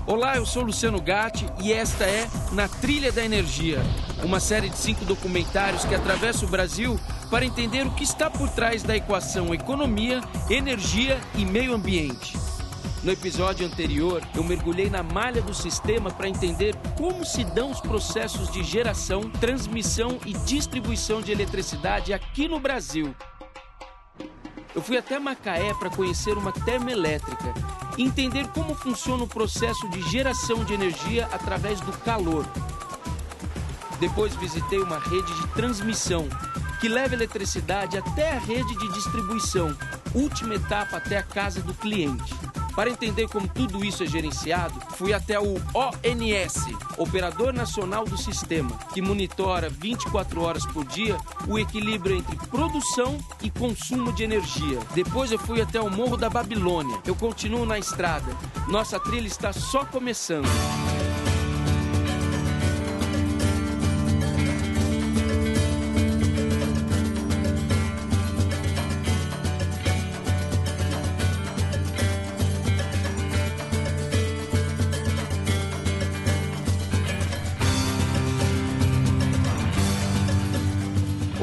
Olá, eu sou Luciano Gatti e esta é Na Trilha da Energia, uma série de 5 documentários que atravessa o Brasil para entender o que está por trás da equação economia, energia e meio ambiente. No episódio anterior, eu mergulhei na malha do sistema para entender como se dão os processos de geração, transmissão e distribuição de eletricidade aqui no Brasil. Eu fui até Macaé para conhecer uma termoelétrica e entender como funciona o processo de geração de energia através do calor. Depois visitei uma rede de transmissão, que leva eletricidade até a rede de distribuição, última etapa até a casa do cliente. Para entender como tudo isso é gerenciado, fui até o ONS, Operador Nacional do Sistema, que monitora 24 horas por dia o equilíbrio entre produção e consumo de energia. Depois eu fui até o Morro da Babilônia. Eu continuo na estrada. Nossa trilha está só começando.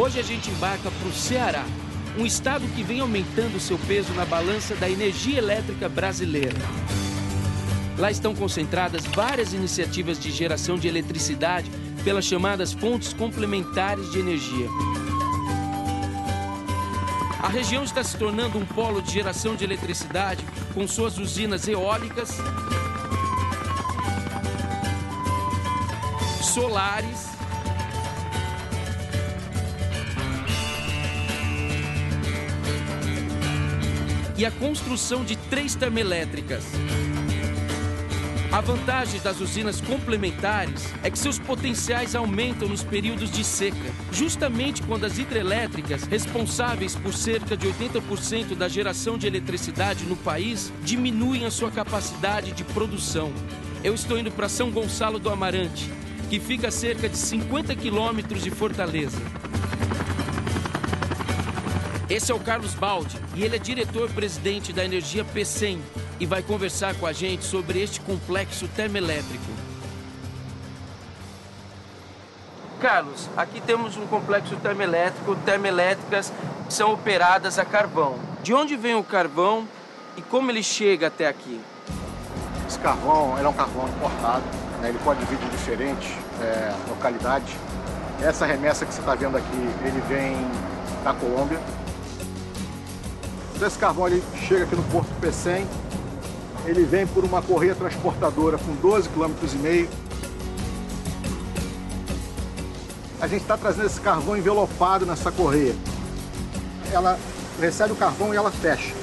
Hoje a gente embarca para o Ceará, um estado que vem aumentando seu peso na balança da energia elétrica brasileira. Lá estão concentradas várias iniciativas de geração de eletricidade pelas chamadas fontes complementares de energia. A região está se tornando um polo de geração de eletricidade com suas usinas eólicas, solares e a construção de 3 termoelétricas. A vantagem das usinas complementares é que seus potenciais aumentam nos períodos de seca, justamente quando as hidrelétricas, responsáveis por cerca de 80% da geração de eletricidade no país, diminuem a sua capacidade de produção. Eu estou indo para São Gonçalo do Amarante, que fica a cerca de 50 quilômetros de Fortaleza. Esse é o Carlos Baldi e ele é diretor-presidente da Energia PCEM e vai conversar com a gente sobre este complexo termoelétrico. Carlos, aqui temos um complexo termoelétrico. Termoelétricas são operadas a carvão. De onde vem o carvão e como ele chega até aqui? Esse carvão é um carvão importado, né? Ele pode vir de diferentes localidades. Essa remessa que você está vendo aqui, ele vem da Colômbia. Esse carvão ele chega aqui no Porto PCEM, ele vem por uma correia transportadora com 12,5 km. A gente está trazendo esse carvão envelopado nessa correia. Ela recebe o carvão e ela fecha.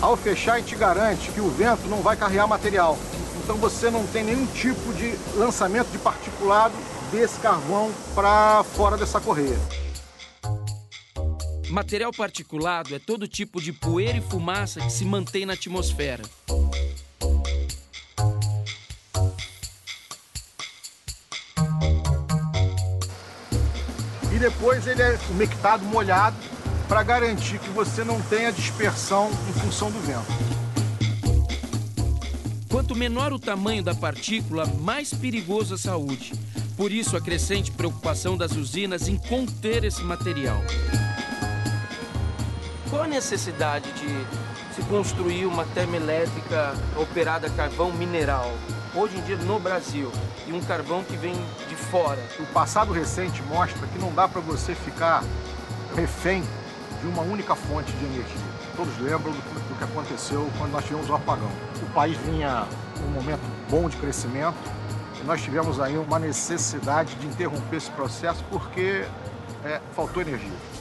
Ao fechar, a gente garante que o vento não vai carregar material. Então você não tem nenhum tipo de lançamento de particulado desse carvão para fora dessa correia. Material particulado é todo tipo de poeira e fumaça que se mantém na atmosfera. E depois ele é umectado, molhado, para garantir que você não tenha dispersão em função do vento. Quanto menor o tamanho da partícula, mais perigoso a saúde. Por isso, a crescente preocupação das usinas em conter esse material. Qual a necessidade de se construir uma termoelétrica operada a carvão mineral, hoje em dia no Brasil, e um carvão que vem de fora? O passado recente mostra que não dá para você ficar refém de uma única fonte de energia. Todos lembram do que aconteceu quando nós tivemos o apagão. O país vinha num momento bom de crescimento e nós tivemos aí uma necessidade de interromper esse processo porque faltou energia.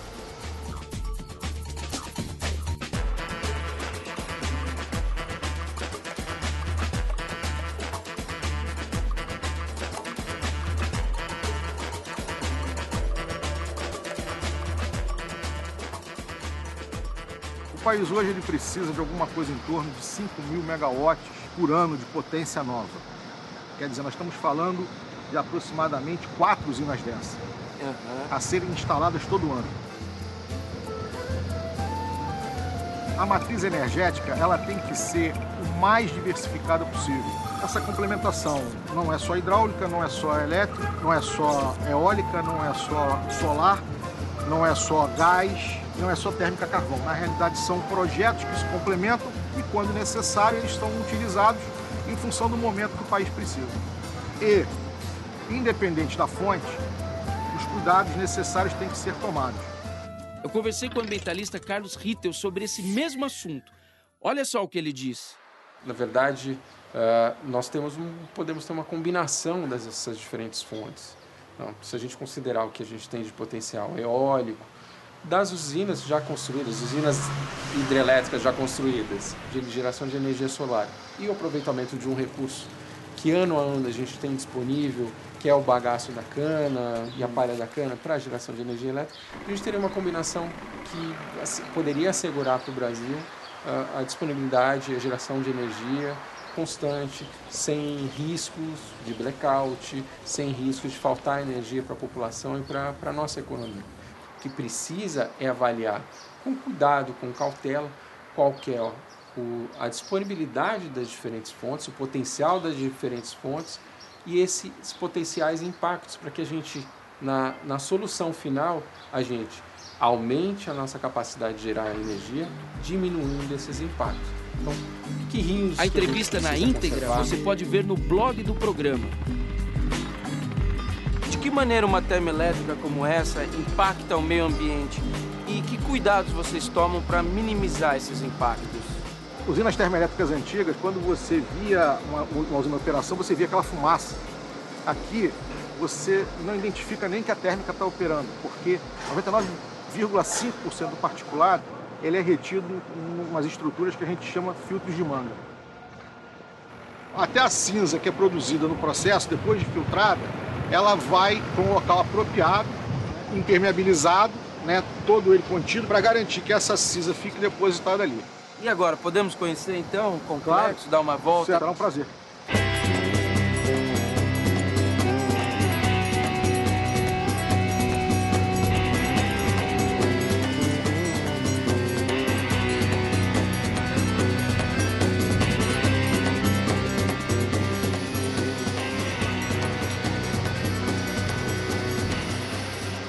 O país hoje ele precisa de alguma coisa em torno de 5.000 megawatts por ano de potência nova. Quer dizer, nós estamos falando de aproximadamente 4 usinas dessas, a serem instaladas todo ano. A matriz energética, ela tem que ser o mais diversificada possível. Essa complementação não é só hidráulica, não é só elétrica, não é só eólica, não é só solar, não é só gás, não é só térmica a carvão. Na realidade, são projetos que se complementam e, quando necessário, eles estão utilizados em função do momento que o país precisa. E, independente da fonte, os cuidados necessários têm que ser tomados. Eu conversei com o ambientalista Carlos Rittel sobre esse mesmo assunto. Olha só o que ele disse. Na verdade, nós podemos ter uma combinação dessas diferentes fontes. Então, se a gente considerar o que a gente tem de potencial eólico, das usinas já construídas, usinas hidrelétricas já construídas, de geração de energia solar, e o aproveitamento de um recurso que ano a ano a gente tem disponível, que é o bagaço da cana e a palha da cana para a geração de energia elétrica, a gente teria uma combinação que poderia assegurar para o Brasil a disponibilidade, a geração de energia constante, sem riscos de blackout, sem riscos de faltar energia para a população e para a nossa economia. O que precisa é avaliar com cuidado, com cautela, qual que é a disponibilidade das diferentes fontes, o potencial das diferentes fontes e esses potenciais impactos para que a gente, na solução final, a gente aumente a nossa capacidade de gerar energia, diminuindo esses impactos. Então, que rios... A entrevista na íntegra você pode ver no blog do programa. De que maneira uma termoelétrica como essa impacta o meio ambiente? E que cuidados vocês tomam para minimizar esses impactos? Usinas termoelétricas antigas, quando você via uma usina em operação, você via aquela fumaça. Aqui, você não identifica nem que a térmica está operando, porque 99,5% do particulado ele é retido em umas estruturas que a gente chama filtros de manga. Até a cinza que é produzida no processo, depois de filtrada, ela vai para um local apropriado, impermeabilizado, né, todo ele contido, para garantir que essa cinza fique depositada ali. E agora, podemos conhecer então o complexo, claro, dar uma volta? Será um prazer.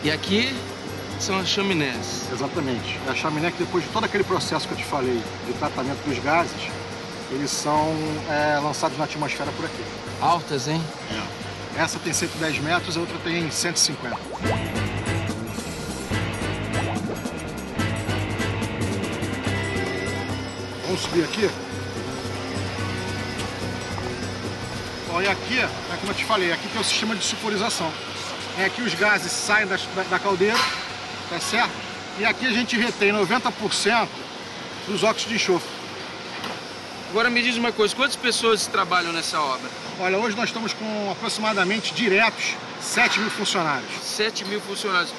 E aqui são as chaminés. Exatamente. A chaminé que depois de todo aquele processo que eu te falei de tratamento dos gases, eles são lançados na atmosfera por aqui. Altas, hein? É. Essa tem 110 metros, a outra tem 150. Vamos subir aqui. Bom, e aqui, como eu te falei, aqui tem o sistema de sulfurização. Aqui os gases saem da caldeira, tá certo? E aqui a gente retém 90% dos óxidos de enxofre. Agora me diz uma coisa, quantas pessoas trabalham nessa obra? Olha, hoje nós estamos com aproximadamente diretos 7.000 funcionários. 7.000 funcionários.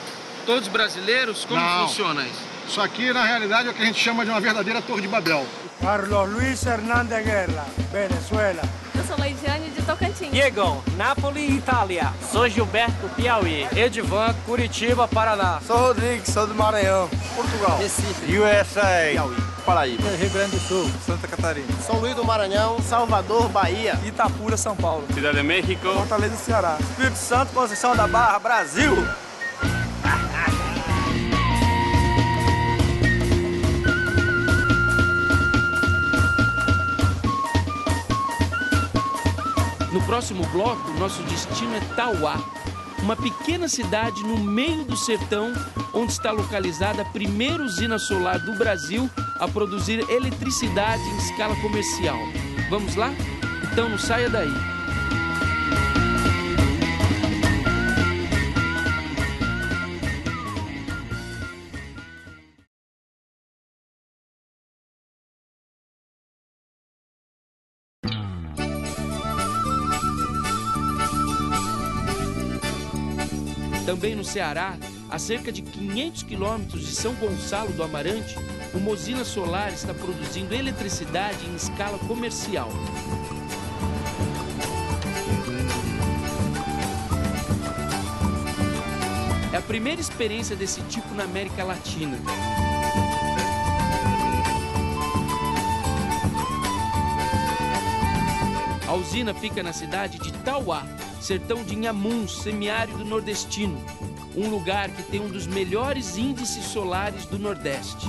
Todos brasileiros? Como funciona isso? Isso aqui, na realidade, é o que a gente chama de uma verdadeira Torre de Babel. Carlos Luis Hernández Guerra, Venezuela. Eu sou Leidiane de Tocantins. Diego, Nápoles, Itália. Sou Gilberto, Piauí. Edivan, Curitiba, Paraná. Sou Rodrigues, sou do Maranhão. Portugal. Recife. USA. Piauí. Paraíba. Rio Grande do Sul. Santa Catarina. São Luís do Maranhão, Salvador, Bahia. Itapura, São Paulo. Cidade de México. Fortaleza, Ceará. Espírito Santo, Conceição da Barra, Brasil. No próximo bloco, nosso destino é Tauá, uma pequena cidade no meio do sertão, onde está localizada a primeira usina solar do Brasil a produzir eletricidade em escala comercial. Vamos lá? Então não saia daí. Também no Ceará, a cerca de 500 quilômetros de São Gonçalo do Amarante, uma usina solar está produzindo eletricidade em escala comercial. É a primeira experiência desse tipo na América Latina. A usina fica na cidade de Tauá, sertão de Inhamuns, semiárido nordestino, um lugar que tem um dos melhores índices solares do Nordeste.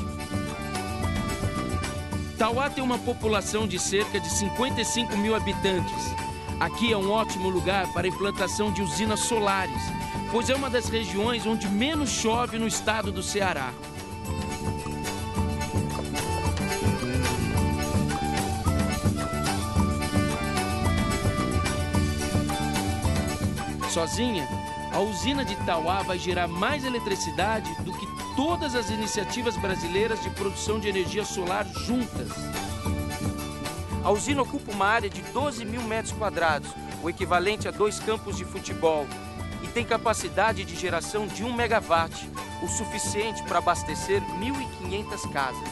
Tauá tem uma população de cerca de 55 mil habitantes. Aqui é um ótimo lugar para a implantação de usinas solares, pois é uma das regiões onde menos chove no estado do Ceará. Sozinha, a usina de Tauá vai gerar mais eletricidade do que todas as iniciativas brasileiras de produção de energia solar juntas. A usina ocupa uma área de 12 mil metros quadrados, o equivalente a 2 campos de futebol, e tem capacidade de geração de 1 megawatt, o suficiente para abastecer 1.500 casas.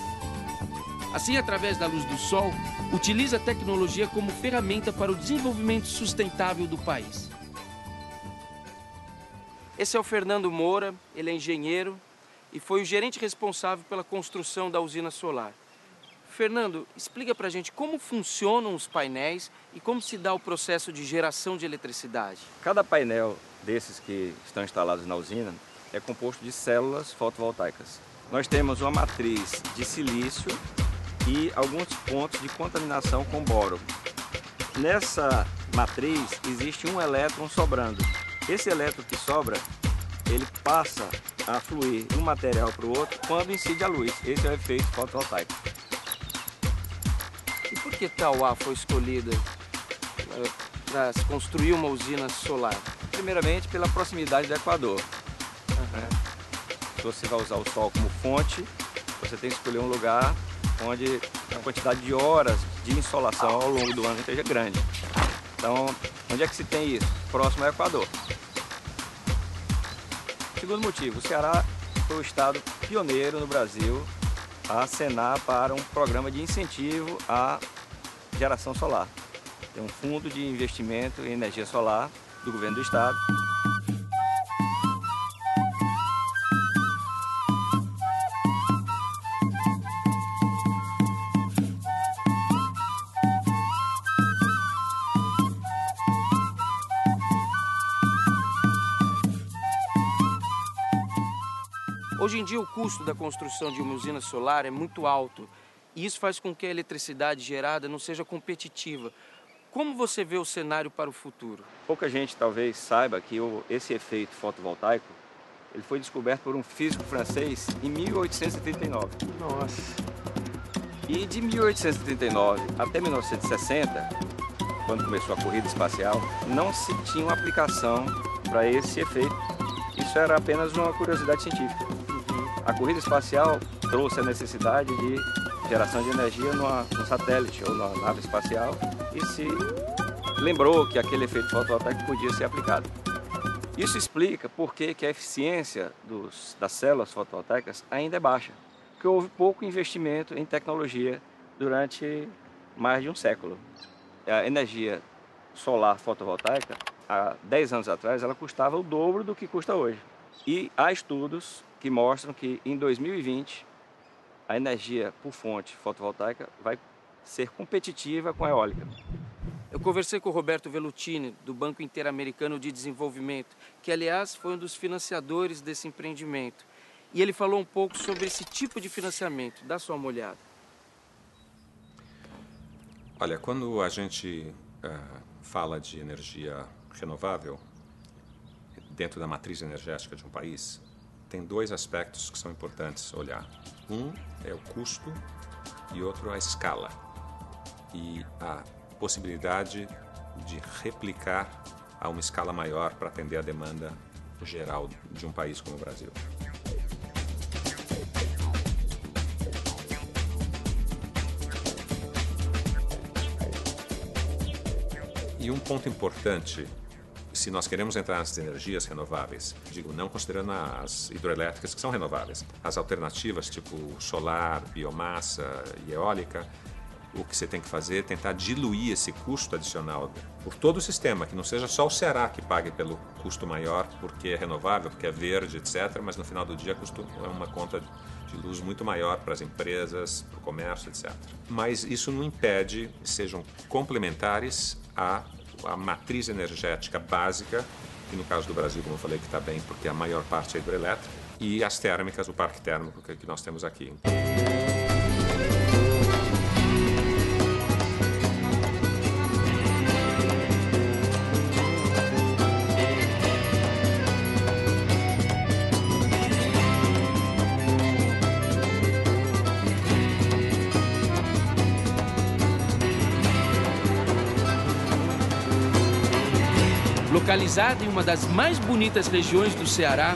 Assim, através da luz do sol, utiliza a tecnologia como ferramenta para o desenvolvimento sustentável do país. Esse é o Fernando Moura, ele é engenheiro e foi o gerente responsável pela construção da usina solar. Fernando, explica pra gente como funcionam os painéis e como se dá o processo de geração de eletricidade. Cada painel desses que estão instalados na usina é composto de células fotovoltaicas. Nós temos uma matriz de silício e alguns pontos de contaminação com boro. Nessa matriz existe um elétron sobrando. Esse elétron que sobra, ele passa a fluir de um material para o outro quando incide a luz. Esse é o efeito fotovoltaico. E por que Tauá foi escolhida para se construir uma usina solar? Primeiramente, pela proximidade do Equador. Se você vai usar o sol como fonte, você tem que escolher um lugar onde a quantidade de horas de insolação ao longo do ano esteja grande. Então, onde é que se tem isso? Próximo ao Equador. Segundo motivo, o Ceará foi o estado pioneiro no Brasil a acenar para um programa de incentivo à geração solar. Tem um fundo de investimento em energia solar do governo do estado. Hoje em dia, o custo da construção de uma usina solar é muito alto e isso faz com que a eletricidade gerada não seja competitiva. Como você vê o cenário para o futuro? Pouca gente talvez saiba que esse efeito fotovoltaico ele foi descoberto por um físico francês em 1839. Nossa! E de 1839 até 1960, quando começou a corrida espacial, não se tinha uma aplicação para esse efeito. Isso era apenas uma curiosidade científica. A corrida espacial trouxe a necessidade de geração de energia num satélite ou numa nave espacial e se lembrou que aquele efeito fotovoltaico podia ser aplicado. Isso explica por que a eficiência das células fotovoltaicas ainda é baixa, porque houve pouco investimento em tecnologia durante mais de um século. A energia solar fotovoltaica, há 10 anos atrás, ela custava o dobro do que custa hoje. E há estudos que mostram que em 2020 a energia por fonte fotovoltaica vai ser competitiva com a eólica. Eu conversei com o Roberto Velutini, do Banco Interamericano de Desenvolvimento, que aliás foi um dos financiadores desse empreendimento. E ele falou um pouco sobre esse tipo de financiamento. Dá só uma olhada. Olha, quando a gente fala de energia renovável, dentro da matriz energética de um país, tem 2 aspectos que são importantes olhar. Um é o custo e outro a escala e a possibilidade de replicar a uma escala maior para atender a demanda geral de um país como o Brasil. E um ponto importante, se nós queremos entrar nas energias renováveis, digo, não considerando as hidroelétricas que são renováveis, as alternativas tipo solar, biomassa e eólica, o que você tem que fazer é tentar diluir esse custo adicional por todo o sistema, que não seja só o Ceará que pague pelo custo maior porque é renovável, porque é verde, etc., mas no final do dia é uma conta de luz muito maior para as empresas, para o comércio, etc. Mas isso não impede que sejam complementares a matriz energética básica, que no caso do Brasil, como eu falei, que está bem, porque a maior parte é hidrelétrica, e as térmicas, o parque térmico que nós temos aqui. Localizada em uma das mais bonitas regiões do Ceará,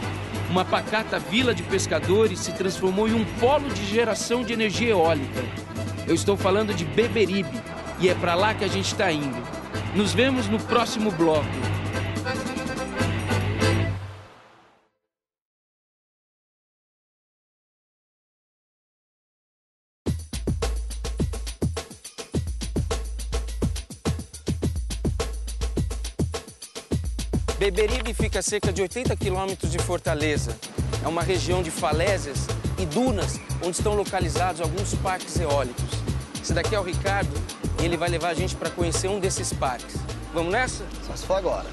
uma pacata vila de pescadores se transformou em um polo de geração de energia eólica. Eu estou falando de Beberibe e é para lá que a gente está indo. Nos vemos no próximo bloco. Beberibe fica a cerca de 80 quilômetros de Fortaleza. É uma região de falésias e dunas, onde estão localizados alguns parques eólicos. Esse daqui é o Ricardo e ele vai levar a gente para conhecer um desses parques. Vamos nessa? Só se for agora.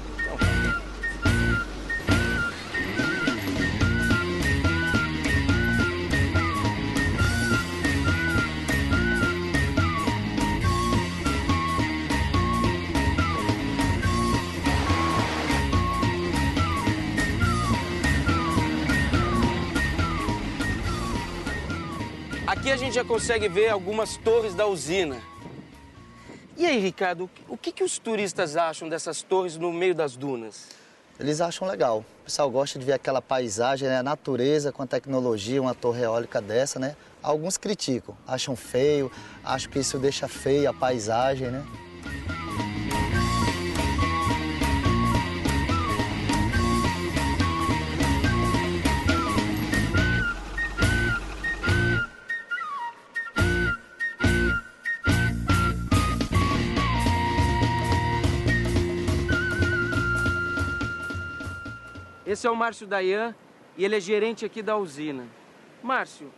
Aqui a gente já consegue ver algumas torres da usina. E aí, Ricardo, o que os turistas acham dessas torres no meio das dunas? Eles acham legal. O pessoal gosta de ver aquela paisagem, né? A natureza com a tecnologia, uma torre eólica dessa, né? Alguns criticam, acham feio, acham que isso deixa feia a paisagem, né? Esse é o Márcio Dayan e ele é gerente aqui da usina. Márcio,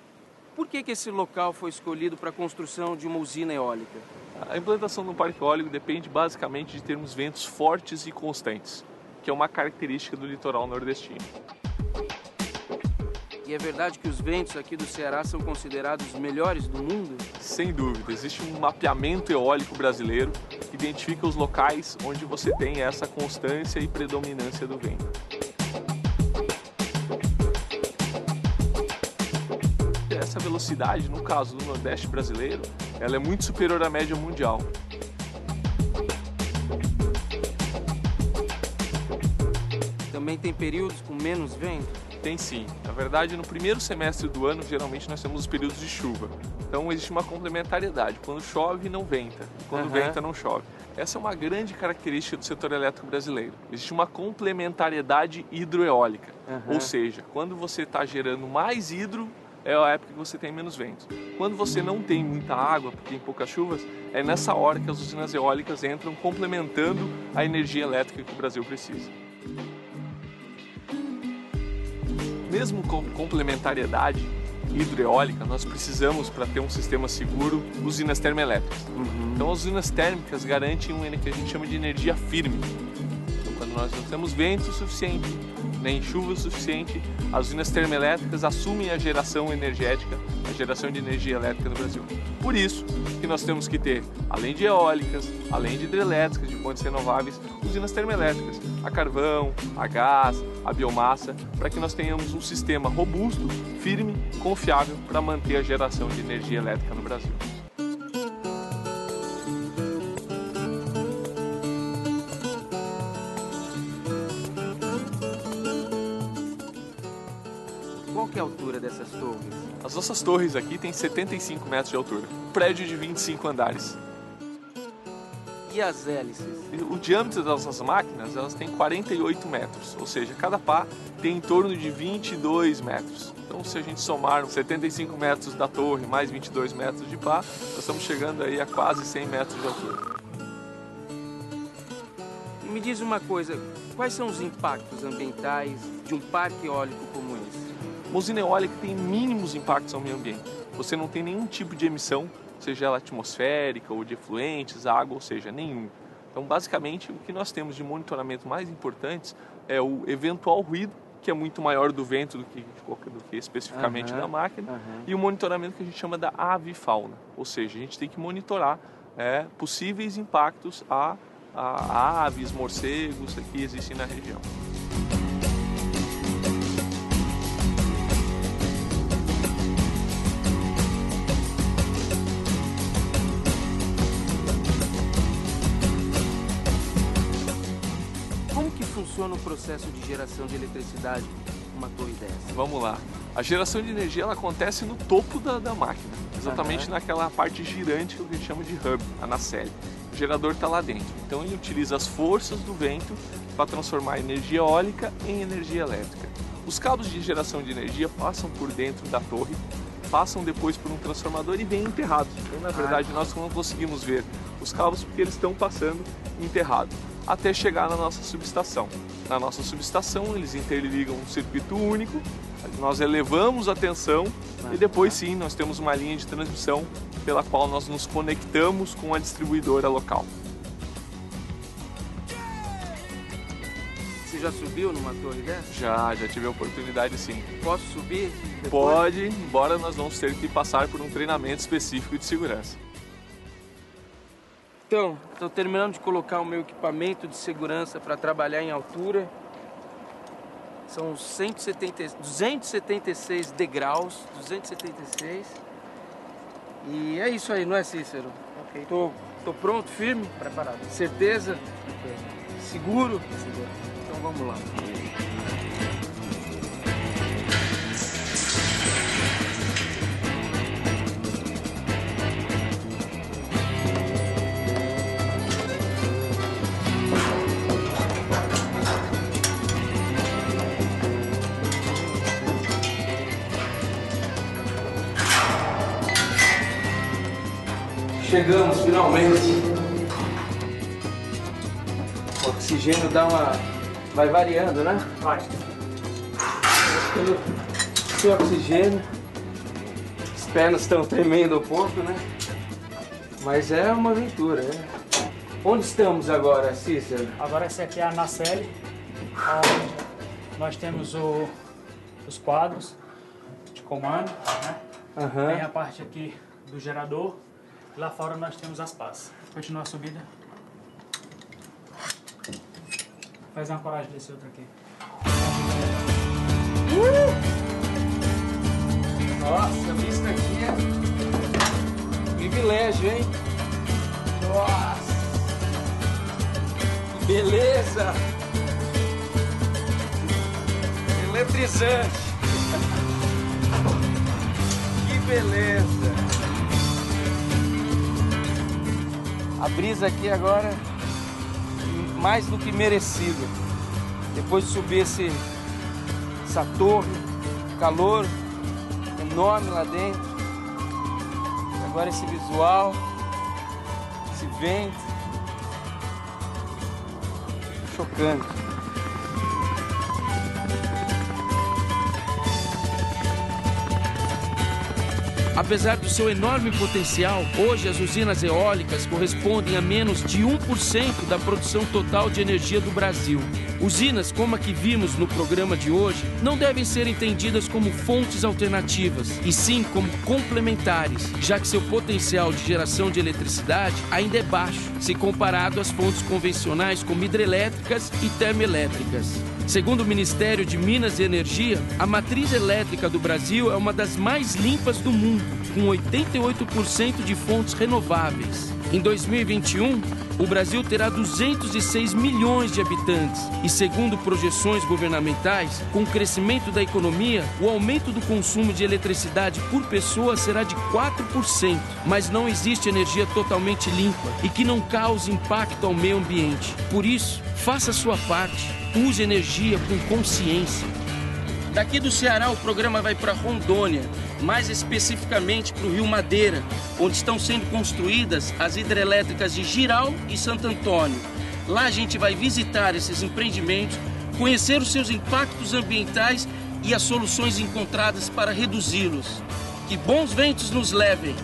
por que esse local foi escolhido para a construção de uma usina eólica? A implantação do parque eólico depende basicamente de termos ventos fortes e constantes, que é uma característica do litoral nordestino. E é verdade que os ventos aqui do Ceará são considerados os melhores do mundo? Sem dúvida, existe um mapeamento eólico brasileiro que identifica os locais onde você tem essa constância e predominância do vento. Essa velocidade, no caso do Nordeste brasileiro, ela é muito superior à média mundial. Também tem períodos com menos vento? Tem sim. Na verdade, no primeiro semestre do ano, geralmente nós temos os períodos de chuva. Então existe uma complementariedade. Quando chove, não venta. Quando venta, não chove. Essa é uma grande característica do setor elétrico brasileiro. Existe uma complementariedade hidroeólica. Ou seja, quando você está gerando mais hidro, é a época que você tem menos vento. Quando você não tem muita água, porque tem poucas chuvas, é nessa hora que as usinas eólicas entram complementando a energia elétrica que o Brasil precisa. Mesmo com complementariedade hidroeólica, nós precisamos, para ter um sistema seguro, usinas termoelétricas. Então, as usinas térmicas garantem uma que a gente chama de energia firme. Então, quando nós não temos vento suficiente, nem chuva suficiente, as usinas termoelétricas assumem a geração energética, a geração de energia elétrica no Brasil. Por isso que nós temos que ter, além de eólicas, além de hidrelétricas, de fontes renováveis, usinas termoelétricas, a carvão, a gás, a biomassa, para que nós tenhamos um sistema robusto, firme, confiável para manter a geração de energia elétrica no Brasil. Qual que é a altura dessas torres? As nossas torres aqui têm 75 metros de altura, prédio de 25 andares. E as hélices? O diâmetro das nossas máquinas, elas têm 48 metros, ou seja, cada pá tem em torno de 22 metros. Então, se a gente somar 75 metros da torre mais 22 metros de pá, nós estamos chegando aí a quase 100 metros de altura. E me diz uma coisa, quais são os impactos ambientais de um parque eólico como esse? Uma usina eólica tem mínimos impactos ao meio ambiente. Você não tem nenhum tipo de emissão, seja ela atmosférica ou de efluentes, água, ou seja, nenhum. Então, basicamente, o que nós temos de monitoramento mais importante é o eventual ruído, que é muito maior do vento do que especificamente da máquina, e o monitoramento que a gente chama da avifauna, ou seja, a gente tem que monitorar possíveis impactos a aves, morcegos que existem na região. Funciona o processo de geração de eletricidade numa torre dessa? Vamos lá. A geração de energia ela acontece no topo da máquina, exatamente naquela parte girante que a gente chama de hub, a nacelle. O gerador está lá dentro, então ele utiliza as forças do vento para transformar a energia eólica em energia elétrica. Os cabos de geração de energia passam por dentro da torre, passam depois por um transformador e vêm enterrados. Então, na verdade, nós não conseguimos ver os cabos porque eles estão passando enterrados, até chegar na nossa subestação. Na nossa subestação, eles interligam um circuito único, nós elevamos a tensão e depois sim, nós temos uma linha de transmissão pela qual nós nos conectamos com a distribuidora local. Você já subiu numa torre dessa? Já tive a oportunidade sim. Posso subir depois? Pode, embora nós vamos ter que passar por um treinamento específico de segurança. Então, estou terminando de colocar o meu equipamento de segurança para trabalhar em altura. São 276 degraus, 276. E é isso aí, não é, Cícero? Ok. Tô pronto, firme? Preparado. Certeza? Ok. Seguro? Seguro. Então vamos lá. Chegamos finalmente. O oxigênio vai variando, né? Vai. Sem oxigênio. As pernas estão tremendo um pouco, né? Mas é uma aventura, né? Onde estamos agora, Cícero? Agora essa aqui é a nacelle, onde nós temos os quadros de comando, né? Tem a parte aqui do gerador. Lá fora nós temos as pás. Continua a subida. Faz uma coragem desse outro aqui. Nossa, a vista aqui é privilégio, hein? Nossa! Que beleza! Eletrizante! Que beleza! A brisa aqui agora, mais do que merecida. Depois de subir essa torre, calor enorme lá dentro. Agora esse visual, esse vento. Chocante. Apesar do seu enorme potencial, hoje as usinas eólicas correspondem a menos de 1% da produção total de energia do Brasil. Usinas como a que vimos no programa de hoje não devem ser entendidas como fontes alternativas, e sim como complementares, já que seu potencial de geração de eletricidade ainda é baixo, se comparado às fontes convencionais como hidrelétricas e termoelétricas. Segundo o Ministério de Minas e Energia, a matriz elétrica do Brasil é uma das mais limpas do mundo, com 88% de fontes renováveis. Em 2021, o Brasil terá 206 milhões de habitantes e, segundo projeções governamentais, com o crescimento da economia, o aumento do consumo de eletricidade por pessoa será de 4%. Mas não existe energia totalmente limpa e que não cause impacto ao meio ambiente. Por isso, faça a sua parte. Use energia com consciência. Daqui do Ceará, o programa vai para Rondônia, mais especificamente para o Rio Madeira, onde estão sendo construídas as hidrelétricas de Jirau e Santo Antônio. Lá a gente vai visitar esses empreendimentos, conhecer os seus impactos ambientais e as soluções encontradas para reduzi-los. Que bons ventos nos levem!